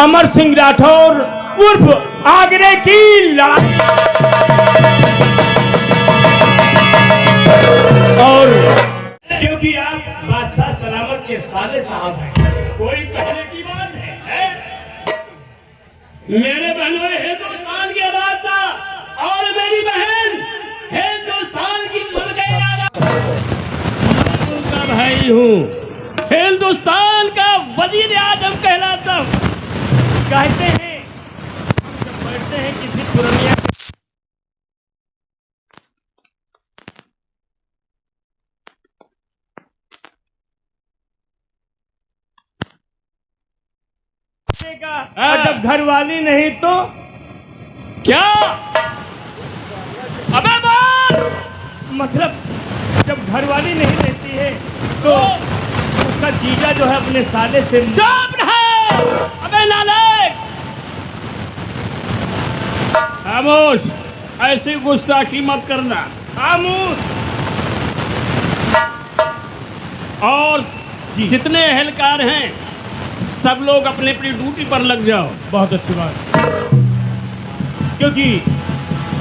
अमर सिंह राठौर उर्फ आगरे की लड़ाई और क्योंकि आप बादशाह सलामत के साले साहब हैं, कोई कहने की बात है? मेरे बहनों, हिंदुस्तान के बादशाह और मेरी बहन हिंदुस्तान की का भाई हूँ, हिंदुस्तान का वजीर आजम कहलाता हूँ। कहते हैं जब बैठते हैं किसी पुरानिया का, और जब घरवाली नहीं तो क्या? अबे बात मतलब जब घरवाली नहीं रहती है तो उसका जीजा जो है अपने साले से चुप रहे। अबे नालायक, खामोश, ऐसी गुस्ताखी मत करना, खामोश। और जितने एहलकार हैं सब लोग अपने अपनी ड्यूटी पर लग जाओ। बहुत अच्छी बात, क्योंकि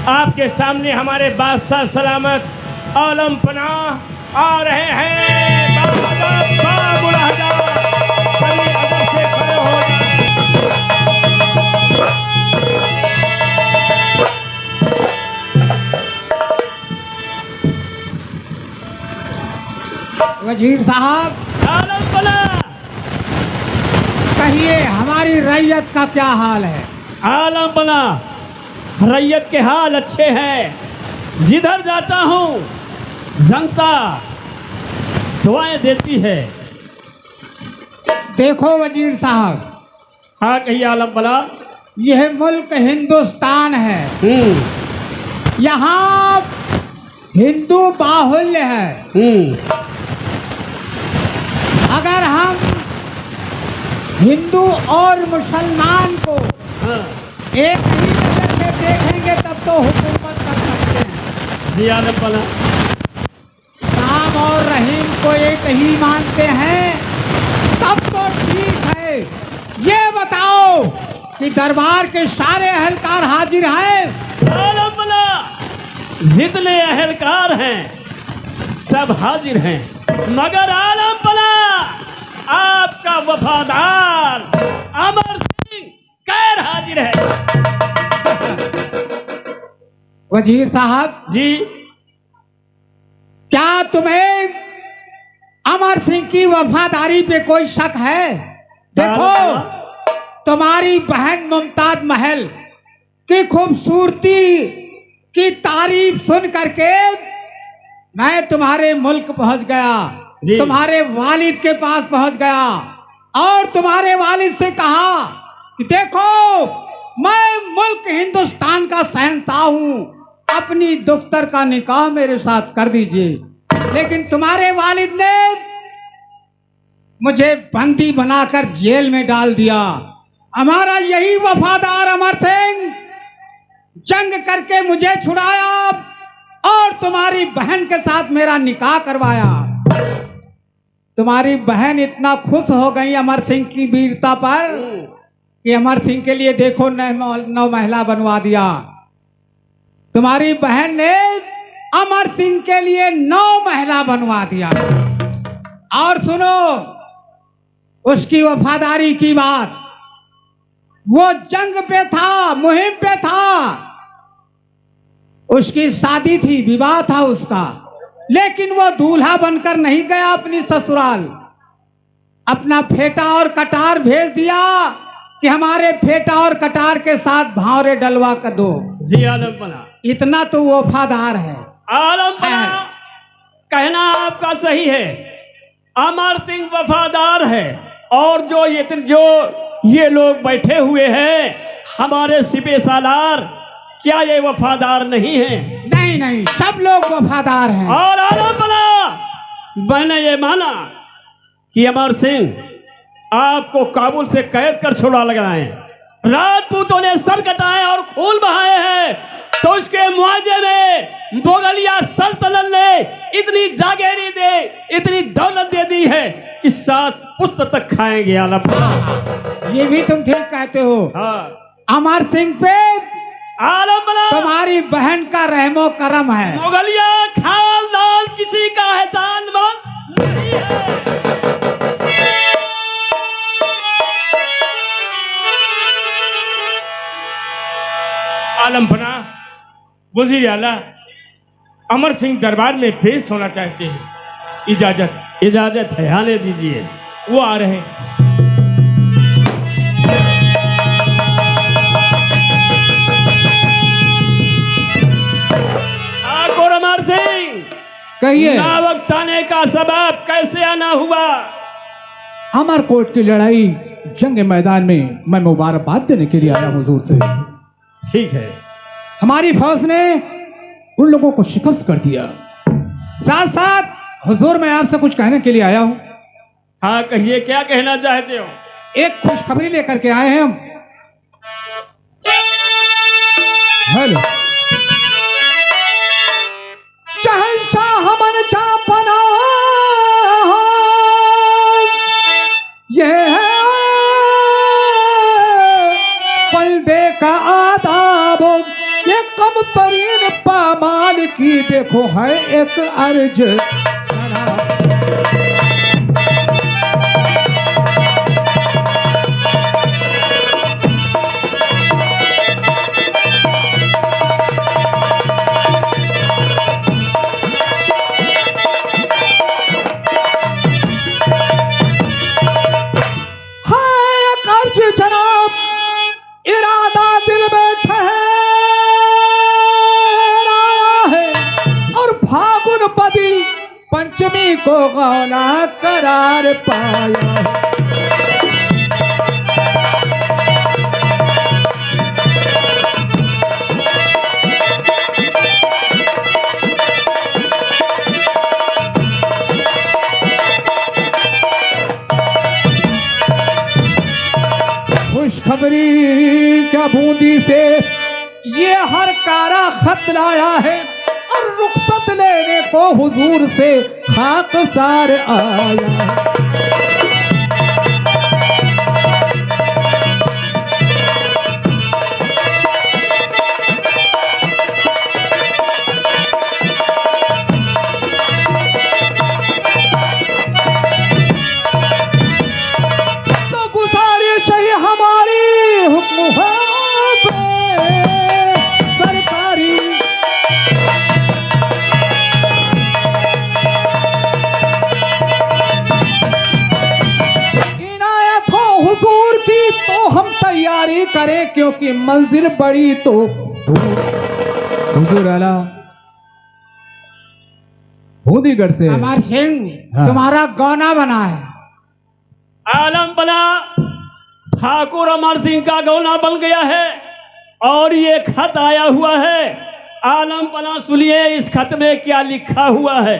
आपके सामने हमारे बादशाह सलामत आलम पनाह आ रहे हैं। वजीर साहब, आलम पनाह, कहिए हमारी रैयत का क्या हाल है? आलम पनाह, रैयत के हाल अच्छे हैं। जिधर जाता हूँ जनता दुआएं देती है। देखो वजीर साहब, हाँ कहिए आलम पनाह। यह मुल्क हिंदुस्तान है, यहाँ हिंदू बाहुल्य है। अगर हम हिंदू और मुसलमान को एक ही नजर से देखेंगे तब तो हुकूमत कर सकते हैं। जी आलम पनाह। राम और रहीम को एक ही मानते हैं तब तो ठीक है। ये बताओ कि दरबार के सारे अहलकार हाजिर हैं? आलम पनाह, जितने अहलकार हैं सब हाजिर हैं, मगर आलम पनाह आपका वफादार अमर सिंह गैर हाजिर है। वजीर साहब जी, क्या तुम्हें अमर सिंह की वफादारी पे कोई शक है? देखो, तुम्हारी बहन मुमताज महल की खूबसूरती की तारीफ सुन करके मैं तुम्हारे मुल्क पहुंच गया, तुम्हारे वालिद के पास पहुंच गया और तुम्हारे वालिद से कहा कि देखो, मैं मुल्क हिंदुस्तान का शहंशाह हूं, अपनी दुख्तर का निकाह मेरे साथ कर दीजिए। लेकिन तुम्हारे वालिद ने मुझे बंदी बनाकर जेल में डाल दिया। हमारा यही वफादार अमर सिंह जंग करके मुझे छुड़ाया और तुम्हारी बहन के साथ मेरा निकाह करवाया। तुम्हारी बहन इतना खुश हो गई अमर सिंह की वीरता पर कि अमर सिंह के लिए देखो 9 महिला बनवा दिया। तुम्हारी बहन ने अमर सिंह के लिए 9 महिला बनवा दिया। और सुनो उसकी वफादारी की बात, वो जंग पे था, मुहिम पे था, उसकी शादी थी, विवाह था उसका, लेकिन वो दूल्हा बनकर नहीं गया अपनी ससुराल। अपना फेटा और कटार भेज दिया कि हमारे फेटा और कटार के साथ भावरे डलवा कर दो। जी आलम पनाह, इतना तो वफादार है। आलम पनाह, कहना आपका सही है, अमर सिंह वफादार है। और जो ये लोग बैठे हुए हैं हमारे सिपे सालार, क्या ये वफादार नहीं है? नहीं नहीं, सब लोग वफादार हैं। और आलम पनाह, मैंने ये माना कि अमर सिंह आपको काबुल से कैद कर छुड़ा लगाए, राजपूतों ने सर कटाए और खून बहाए हैं, तो उसके मुआवजे में मुगलिया सल्तनत ने इतनी जागीरें दे, इतनी दौलत दे दी है कि 7 पुष्ट तक खाएंगे आलम पना। ये भी तुम ठीक कहते हो। हाँ अमर सिंह पे आलम पना तुम्हारी बहन का रहमो करम है। मुगलिया खानदान किसी का एहसानमंद नहीं है। आलम पना वजीर आला अमर सिंह दरबार में पेश होना चाहते हैं। इजाजत है, आने दीजिए। वो आ रहे हैं। ठाकुर अमर सिंह, कहिए। ना वक्त आने का सबब कैसे आना हुआ? अमरकोट की लड़ाई जंग मैदान में मैं मुबारकबाद देने के लिए आया हूं हुजूर से। ठीक है। हमारी फौज ने उन लोगों को शिकस्त कर दिया। साथ साथ हुजूर मैं आपसे कुछ कहने के लिए आया हूं। हाँ कहिए, क्या कहना चाहते हो? एक खुशखबरी लेकर के आए हैं हम। हेलो। शहंशाह मन चापना यह है पर्दे का आदाब, ये कम तरीन पामाल की देखो है एक अर्ज। जनाब इरादा दिल में ठहराया है और फागुन बदी पंचमी को गौना करार पाया है। खुशखबरी क्या बूंदी से ये हर कारा खत लाया है और रुखसत लेने को हुजूर से खाकसार आया है। तैयारी करें क्योंकि मंजिल बड़ी तो हुजूर आला बूंदीगढ़ से अमर सिंह हाँ। तुम्हारा गौना बना है। आलम बना ठाकुर अमर सिंह का गौना बन गया है और ये खत आया हुआ है। आलम बना सुनिए, इस खत में क्या लिखा हुआ है?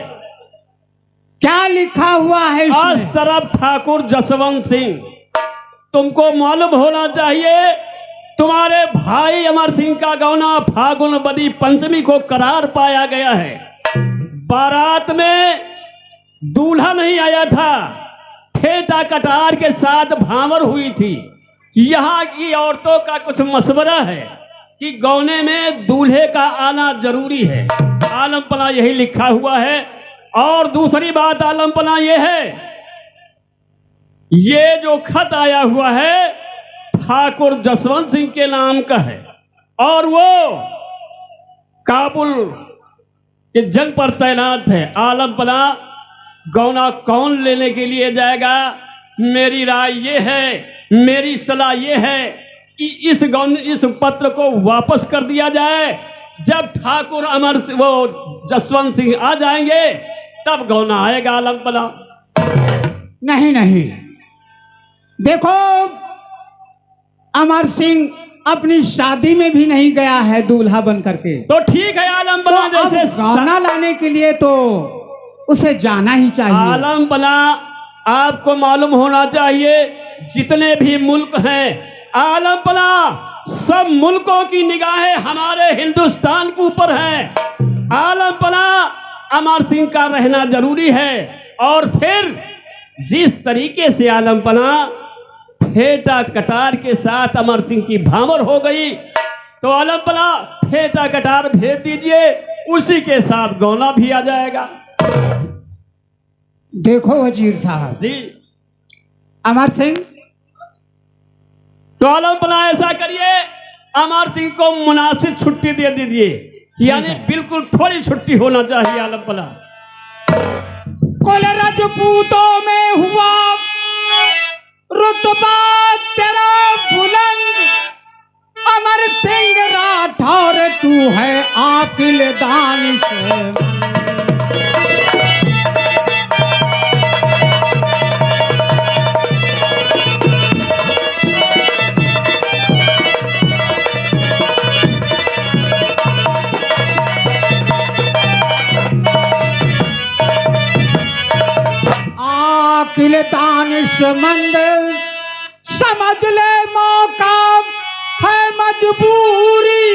क्या लिखा हुआ है इसमें? आज तरफ ठाकुर जसवंत सिंह, तुमको मालूम होना चाहिए तुम्हारे भाई अमर सिंह का गौना फागुन बदी पंचमी को करार पाया गया है। बारात में दूल्हा नहीं आया था, ठेटा कटार के साथ भांवर हुई थी। यहाँ की औरतों का कुछ मशवरा है कि गौने में दूल्हे का आना जरूरी है। आलम पना यही लिखा हुआ है। और दूसरी बात आलम पना यह है, ये जो खत आया हुआ है ठाकुर जसवंत सिंह के नाम का है और वो काबुल के जंग पर तैनात है। आलम पना गौना कौन लेने के लिए जाएगा? मेरी राय ये है, मेरी सलाह ये है कि इस पत्र को वापस कर दिया जाए। जब ठाकुर वो जसवंत सिंह आ जाएंगे तब गौना आएगा। आलम पना नहीं नहीं, देखो अमर सिंह अपनी शादी में भी नहीं गया है दूल्हा बन करके। तो ठीक है आलम तो पना, जैसे गौना लाने के लिए तो उसे जाना ही चाहिए। आलम पना आपको मालूम होना चाहिए जितने भी मुल्क हैं आलम पना, सब मुल्कों की निगाहें हमारे हिंदुस्तान के ऊपर हैं। आलम पना अमर सिंह का रहना जरूरी है और फिर जिस तरीके से आलमपना फेटा कटार के साथ अमर सिंह की भामर हो गई, तो आलमपना फेटा कटार भेज दीजिए, उसी के साथ गौना भी आ जाएगा। देखो वजीर साहब, जी अमर सिंह, तो आलमपना ऐसा करिए, अमर सिंह को मुनासिब छुट्टी दे दीजिए, यानी बिल्कुल थोड़ी छुट्टी होना चाहिए आलमपना। कुल राजपूतों में हुआ रुतबा तेरा बुलंद, अमर सिंह राठौर तू है आकिल दानिशमंद। आकिल दानिशमंद, समझ ले मौका है मजबूरी,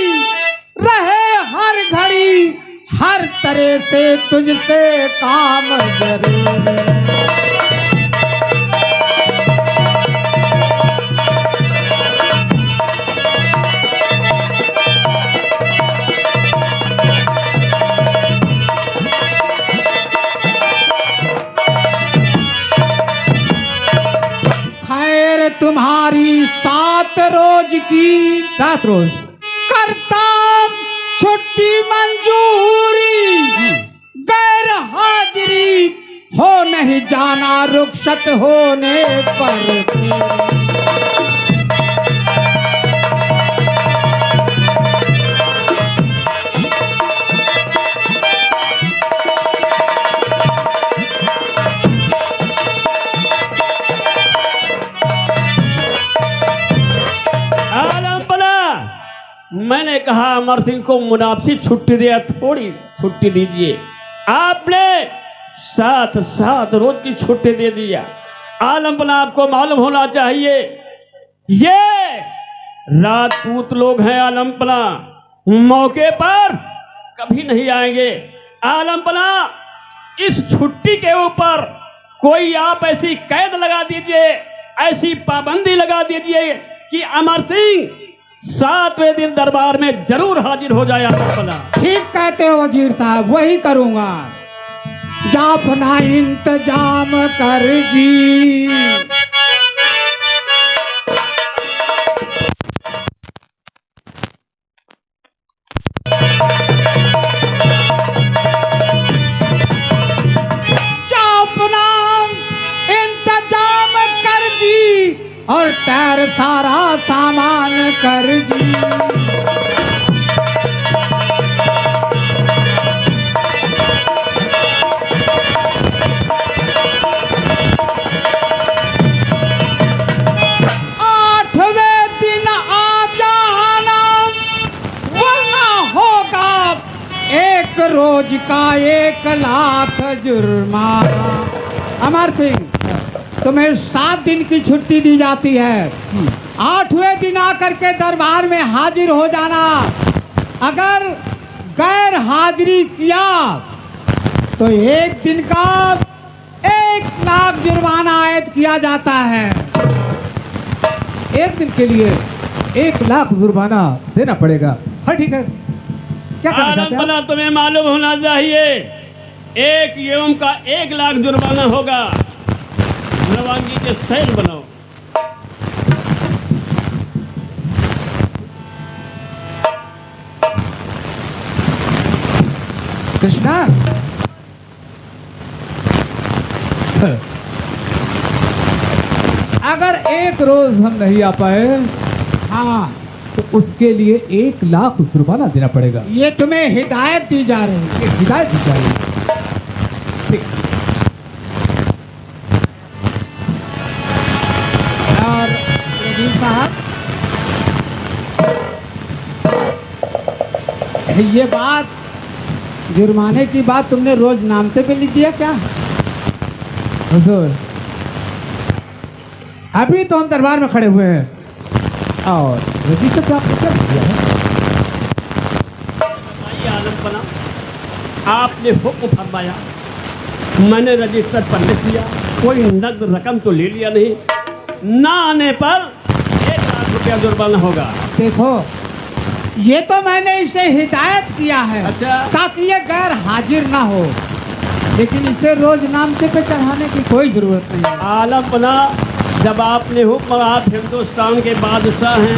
रहे हर घड़ी हर तरह से तुझसे काम जरूरी। खैर तुम्हारी 7 रोज की 7 रोज करता छुट्टी मंजूरी, गैर हाजिरी हो नहीं जाना रुखसत होने पर। मैंने कहा अमर सिंह को मुनासिब छुट्टी दिया, थोड़ी छुट्टी दीजिए, आपने 7 रोज की छुट्टी दे दिया। आलमपना आपको मालूम होना चाहिए, ये राजपूत लोग हैं आलमपना, मौके पर कभी नहीं आएंगे। आलमपना इस छुट्टी के ऊपर कोई आप ऐसी कैद लगा दीजिए, ऐसी पाबंदी लगा दीजिए कि अमर सिंह 7वें दिन दरबार में जरूर हाजिर हो जाए आलमपना। ठीक कहते हो वजीर साहब, वही करूंगा। जा अपना इंतजाम कर जी। जा अपना इंतजाम कर जी, और तैर सारा सामान कर जी। 8वें दिन आ जाना, वरना होगा 1 रोज का 1 लाख जुर्माना। अमर सिंह, तुम्हें 7 दिन की छुट्टी दी जाती है, 8वें दिन आकर के दरबार में हाजिर हो जाना। अगर गैर हाजिरी किया तो 1 दिन का 1 लाख जुर्माना आयद किया जाता है। 1 दिन के लिए 1 लाख जुर्माना देना पड़ेगा। हाँ ठीक है, क्या करना चाहते हैं आलमपना तुम्हें मालूम होना चाहिए, 1 यौम का 1 लाख जुर्माना होगा। रवानगी के सैल बनाओ। कृष्णा, अगर 1 रोज हम नहीं आ पाए, हाँ, तो उसके लिए 1 लाख जुर्माना देना पड़ेगा। ये तुम्हें हिदायत दी जा रही है। ये हिदायत दी जा रही है। ठीक। और वजीर साहब, ये बात, जुर्माने की बात तुमने रोज नामते पे लिख दिया क्या? हुजूर, अभी तो हम दरबार में खड़े हुए हैं, और रजीकत तो आपने क्या किया है? बताइए आलमपना, आपने हुक्म फरमाया मैंने रजिस्टर पर लिख दिया, कोई नकद रकम तो ले लिया नहीं, ना आने पर 1 लाख रुपया जुर्माना होगा। देखो, ये तो मैंने इसे हिदायत किया है अच्छा। ताकि ये गैर हाजिर ना हो, लेकिन इसे रोज नामचे पे चढ़ाने की कोई जरूरत नहीं है। आलम पना, जब आपने हुक्म, आप हिंदुस्तान के बादशाह हैं,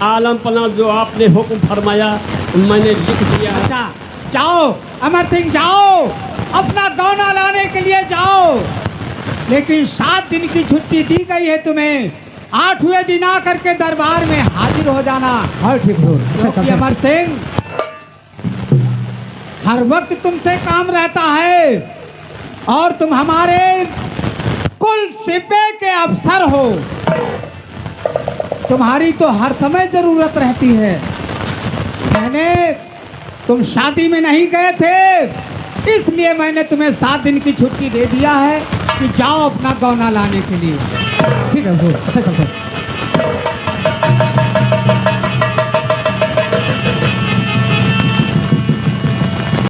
आलम पना जो आपने हुक्म फरमाया मैंने लिख दिया है। अच्छा, जाओ अमर सिंह, जाओ अपना गौना लाने के लिए जाओ, लेकिन 7 दिन की छुट्टी दी गई है तुम्हें। 8वें दिन आकर के दरबार में हाजिर हो जाना। हाँ ठीक हुजूर। क्योंकि अमर सिंह, हर वक्त तुमसे काम रहता है और तुम हमारे कुल सिपे के अफसर हो, तुम्हारी तो हर समय जरूरत रहती है। तुम शादी में नहीं गए थे, इसलिए मैंने तुम्हें 7 दिन की छुट्टी दे दिया है कि जाओ अपना गौना लाने के लिए। ठीक है हुजूर। अच्छा चलते हैं।